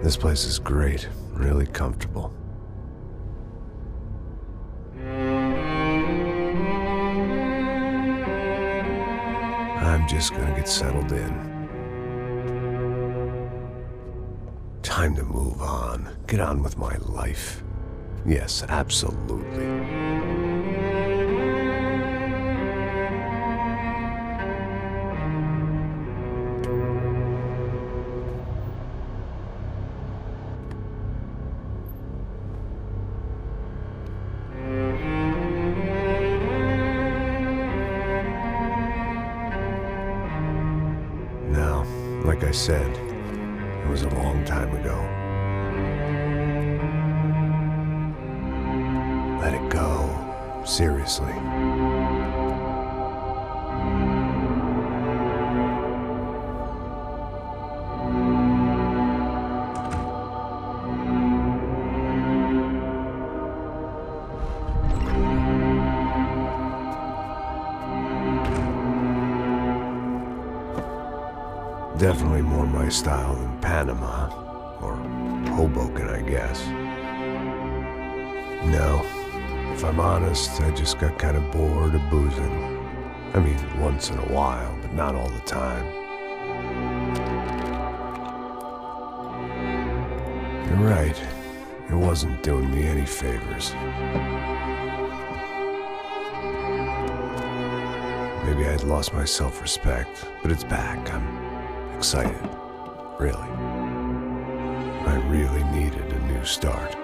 This place is great, really comfortable. I'm just gonna get settled in. Time to move on. Get on with my life. Yes, absolutely. Now, like I said, it was a long time ago. Let it go. Seriously. Definitely more my style than Panama, or Hoboken, I guess. No, if I'm honest, I just got kind of bored of boozing. I mean, once in a while, but not all the time. You're right, it wasn't doing me any favors. Maybe I'd lost my self-respect, but it's back. I'm excited, really. I really needed a new start.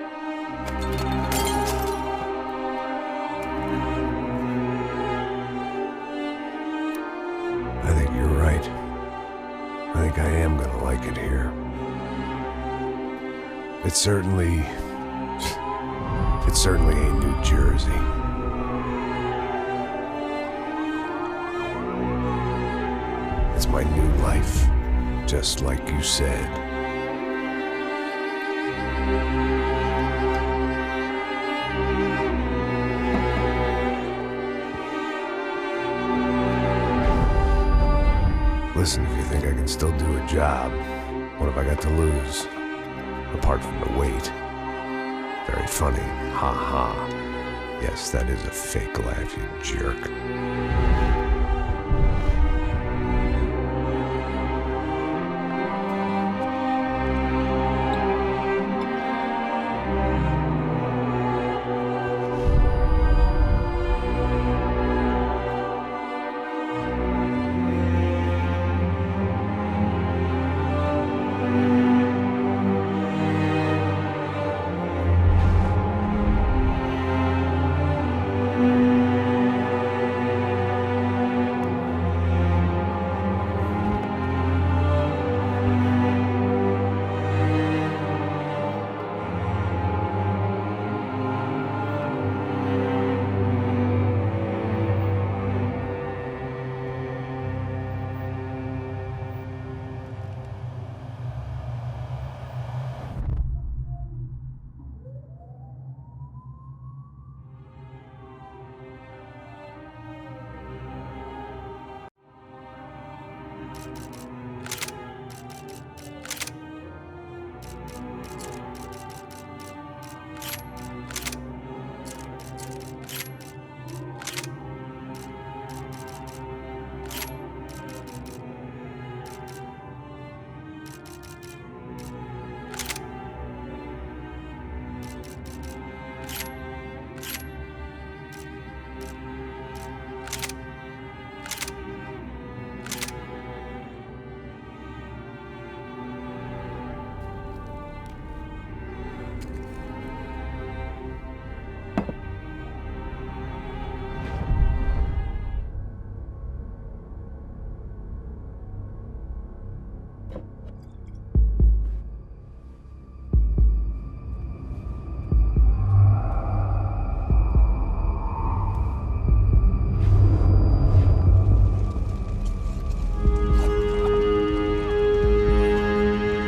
I think you're right. I think I am gonna like it here. It certainly ain't New Jersey. It's my new life. Just like you said. Listen, if you think I can still do a job, what have I got to lose? Apart from the weight. Very funny. Ha ha. Yes, that is a fake laugh, you jerk.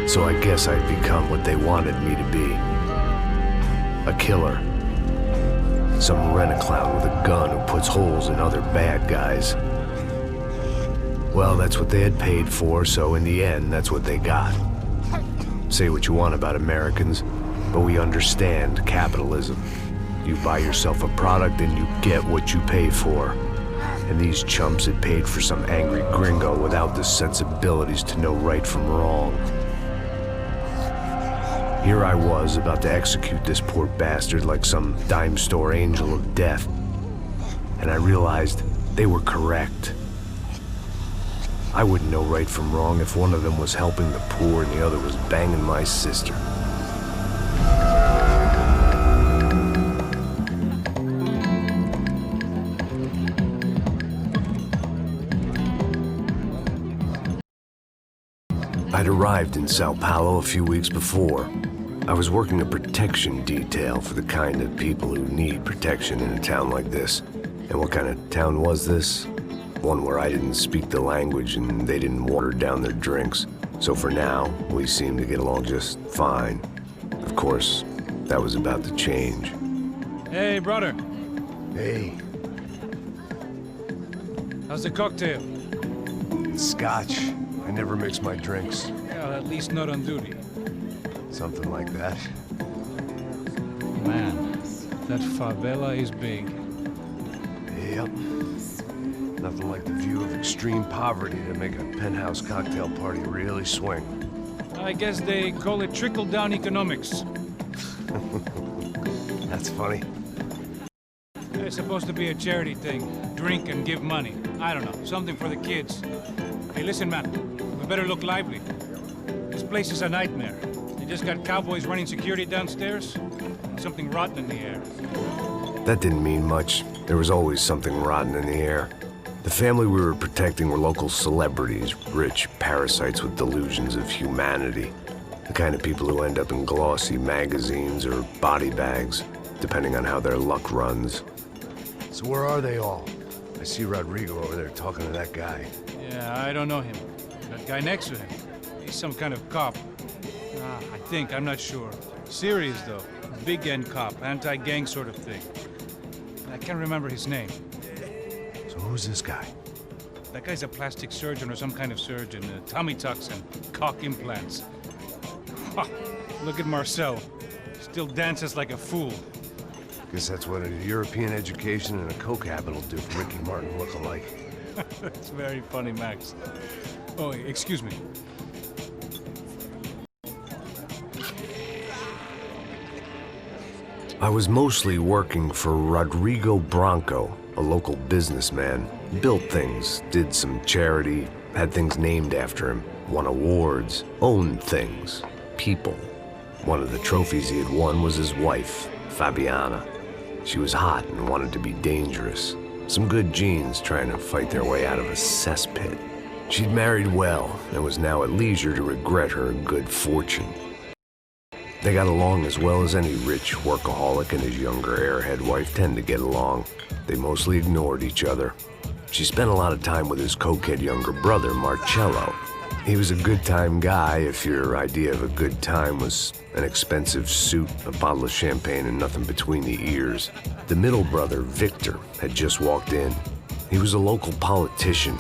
So I guess I'd become what they wanted me to be. A killer. Some rent-a-clown with a gun who puts holes in other bad guys. Well, that's what they had paid for, so in the end, that's what they got. Say what you want about Americans, but we understand capitalism. You buy yourself a product and you get what you pay for. And these chumps had paid for some angry gringo without the sensibilities to know right from wrong. Here I was, about to execute this poor bastard like some dime store angel of death. And I realized they were correct. I wouldn't know right from wrong if one of them was helping the poor and the other was banging my sister. I'd arrived in Sao Paulo a few weeks before. I was working a protection detail for the kind of people who need protection in a town like this. And what kind of town was this? One where I didn't speak the language and they didn't water down their drinks. So for now, we seemed to get along just fine. Of course, that was about to change. Hey, brother. Hey. How's the cocktail? It's scotch. I never mix my drinks. Well, at least not on duty. Something like that. Man, that favela is big. Yep. Nothing like the view of extreme poverty to make a penthouse cocktail party really swing. I guess they call it trickle-down economics. That's funny. It's supposed to be a charity thing. Drink and give money. I don't know, something for the kids. Hey, listen, man. We better look lively. This place is a nightmare. They just got cowboys running security downstairs. And something rotten in the air. That didn't mean much. There was always something rotten in the air. The family we were protecting were local celebrities, rich parasites with delusions of humanity. The kind of people who end up in glossy magazines or body bags, depending on how their luck runs. So where are they all? I see Rodrigo over there talking to that guy. Yeah, I don't know him. That guy next to him. He's some kind of cop. I think, I'm not sure. Serious, though. Big end cop, anti-gang sort of thing. I can't remember his name. So who's this guy? That guy's a plastic surgeon or some kind of surgeon. Tummy tucks and cock implants. Ha! Look at Marcel. Still dances like a fool. Guess that's what a European education and a coke habit will do for Ricky Martin look-alike. That's very funny, Max. Oh, excuse me. I was mostly working for Rodrigo Branco, a local businessman. Built things, did some charity, had things named after him, won awards, owned things, people. One of the trophies he had won was his wife, Fabiana. She was hot and wanted to be dangerous. Some good genes trying to fight their way out of a cesspit. She'd married well and was now at leisure to regret her good fortune. They got along as well as any rich workaholic and his younger airhead wife tend to get along. They mostly ignored each other. She spent a lot of time with his cokehead younger brother, Marcello. He was a good-time guy if your idea of a good time was an expensive suit, a bottle of champagne, and nothing between the ears. The middle brother, Victor, had just walked in. He was a local politician.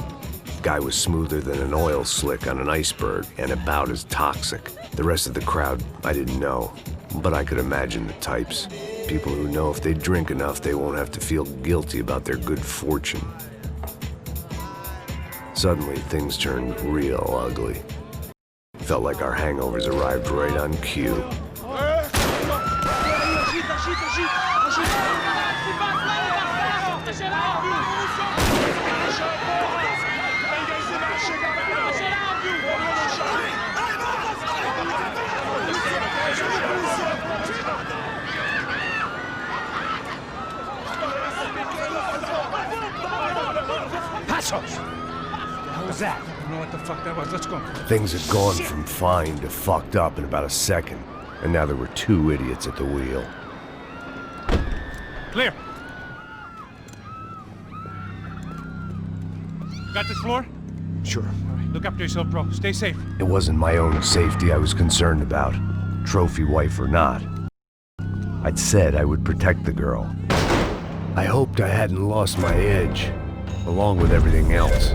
Guy was smoother than an oil slick on an iceberg and about as toxic. The rest of the crowd, I didn't know, but I could imagine the types. People who know if they drink enough, they won't have to feel guilty about their good fortune. Suddenly, things turned real ugly. Felt like our hangovers arrived right on cue. What was that? I don't know what the fuck that was. Let's go. Things had gone from fine to fucked up in about a second, and now there were two idiots at the wheel. Clear. Got this floor? Sure. All right, look after yourself, bro. Stay safe. It wasn't my own safety I was concerned about, trophy wife or not. I'd said I would protect the girl. I hoped I hadn't lost my edge, along with everything else.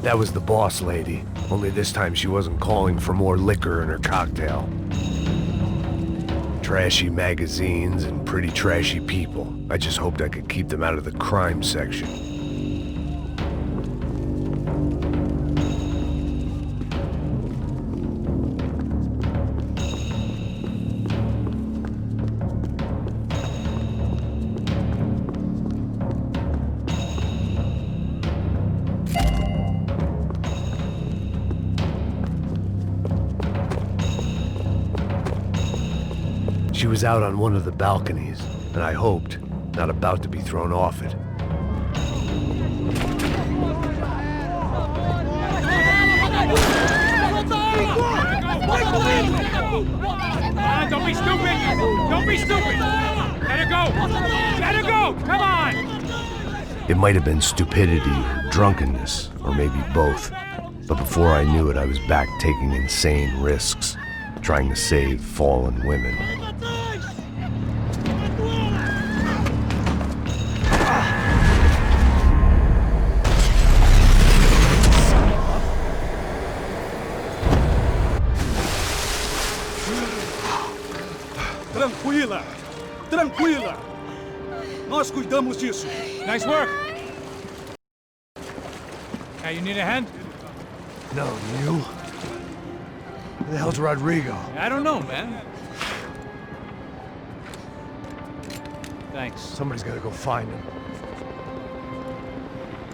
That was the boss lady. Only this time she wasn't calling for more liquor in her cocktail. Trashy magazines and pretty trashy people. I just hoped I could keep them out of the crime section. She was out on one of the balconies, and I hoped, not about to be thrown off it. Don't be stupid! Don't be stupid! Let her go! Let her go! Come on! It might have been stupidity or drunkenness, or maybe both. But before I knew it, I was back taking insane risks, trying to save fallen women. Tranquila! Tranquila! Nós cuidamos disso. Nice work! Hey, you need a hand? No, you? Where the hell's Rodrigo? I don't know, man. Thanks. Somebody's gotta go find him.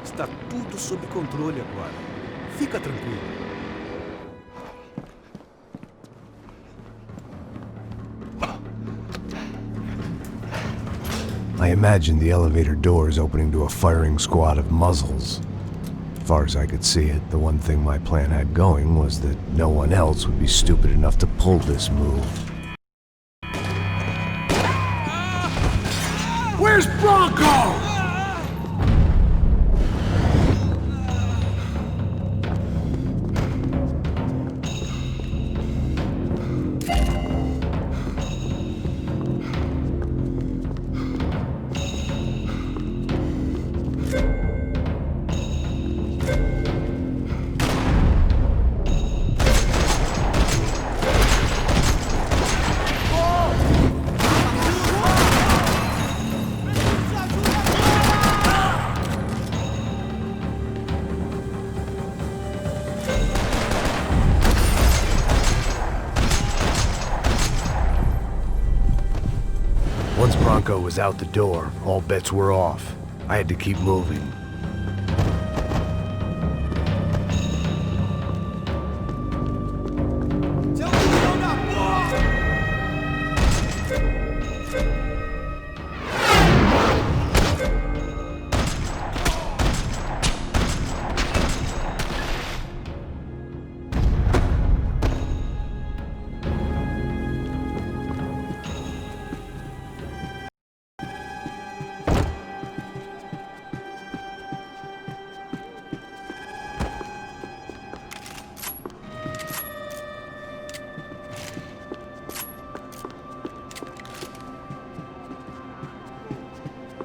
Está tudo sob controle agora. Fica tranquilo. I imagined the elevator doors opening to a firing squad of muzzles. As far as I could see it, the one thing my plan had going was that no one else would be stupid enough to pull this move. Where's Bronco? Once Bronco was out the door, all bets were off. I had to keep moving.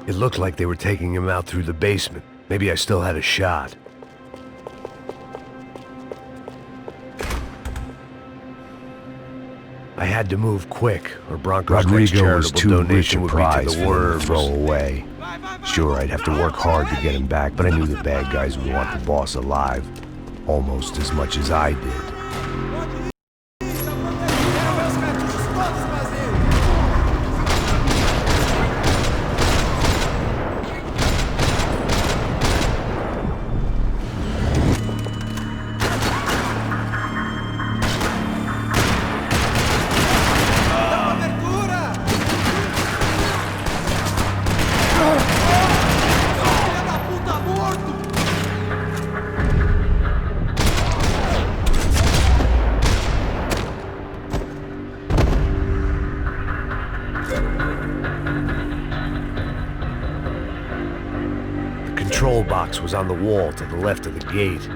It looked like they were taking him out through the basement. Maybe I still had a shot. I had to move quick, or Bronco's next charitable donation would be to the worms. Throw away. Sure, I'd have to work hard to get him back, but I knew the bad guys would want the boss alive, almost as much as I did. The control box was on the wall to the left of the gate.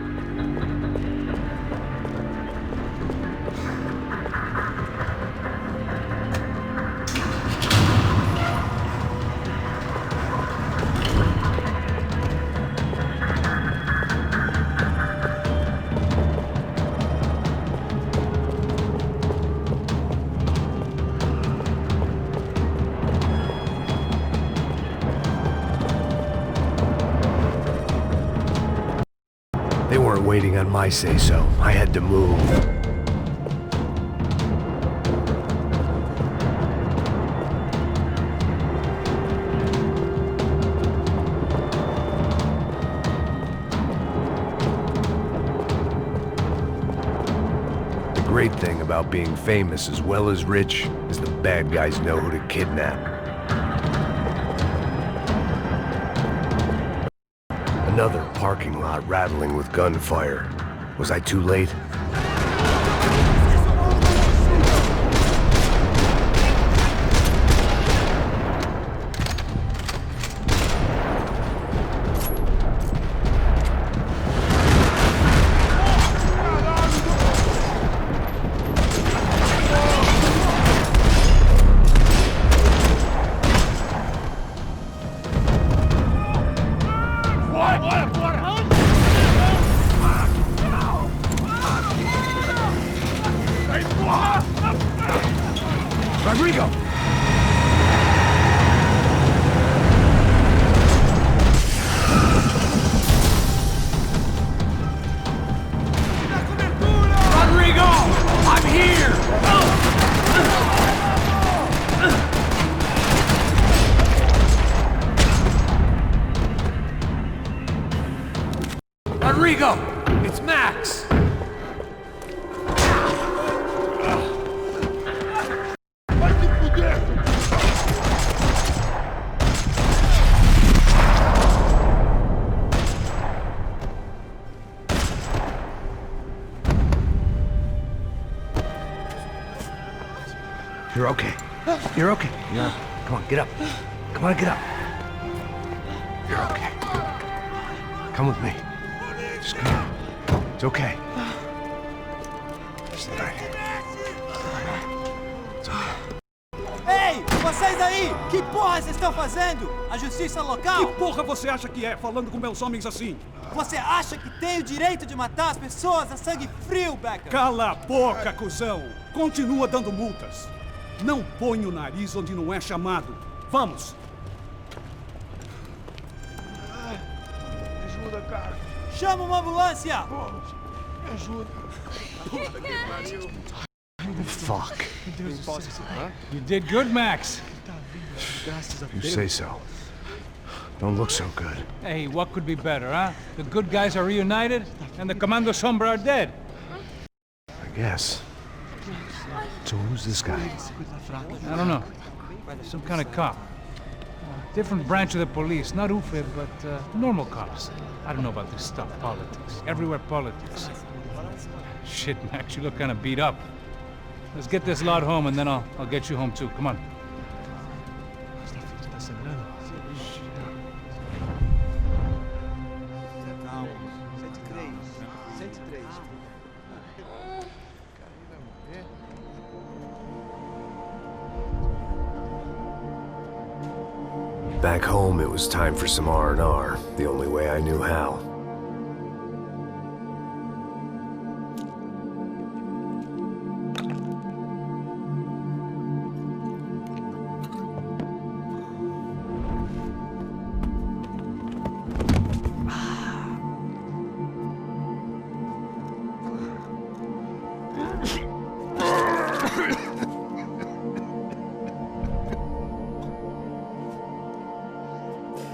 weren't waiting on my say-so. I had to move. The great thing about being famous as well as rich is the bad guys know who to kidnap. Another parking lot rattling with gunfire. Was I too late? Rodrigo! Rodrigo! I'm here! Rodrigo! It's Max! You're okay. You're okay. Yeah. Come on, get up. Come on, get up. You're okay. Come with me. Just come on. It's okay. It's all right. It's okay. Ei, vocês aí! Que porra vocês estão fazendo? A justiça local? Que porra você acha que é, falando com meus homens assim? Você acha que tem o direito de matar as pessoas a sangue frio, Becker? Cala a boca, cuzão! Continua dando multas. Não põe o nariz onde não é chamado. Vamos! Me ajuda, cara. Chama uma ambulância! Me ajuda. Fuck. You did good, Max. You say so. Don't look so good. Hey, what could be better, huh? The good guys are reunited, and the Commando Sombra are dead. I guess. So who's this guy? I don't know. Some kind of cop. Different branch of the police. Not UFE, but normal cops. I don't know about this stuff. Politics. Everywhere politics. Shit, Max, you look kind of beat up. Let's get this lot home, and then I'll get you home too. Come on. Back home, it was time for some R&R, the only way I knew how.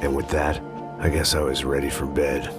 And with that, I guess I was ready for bed.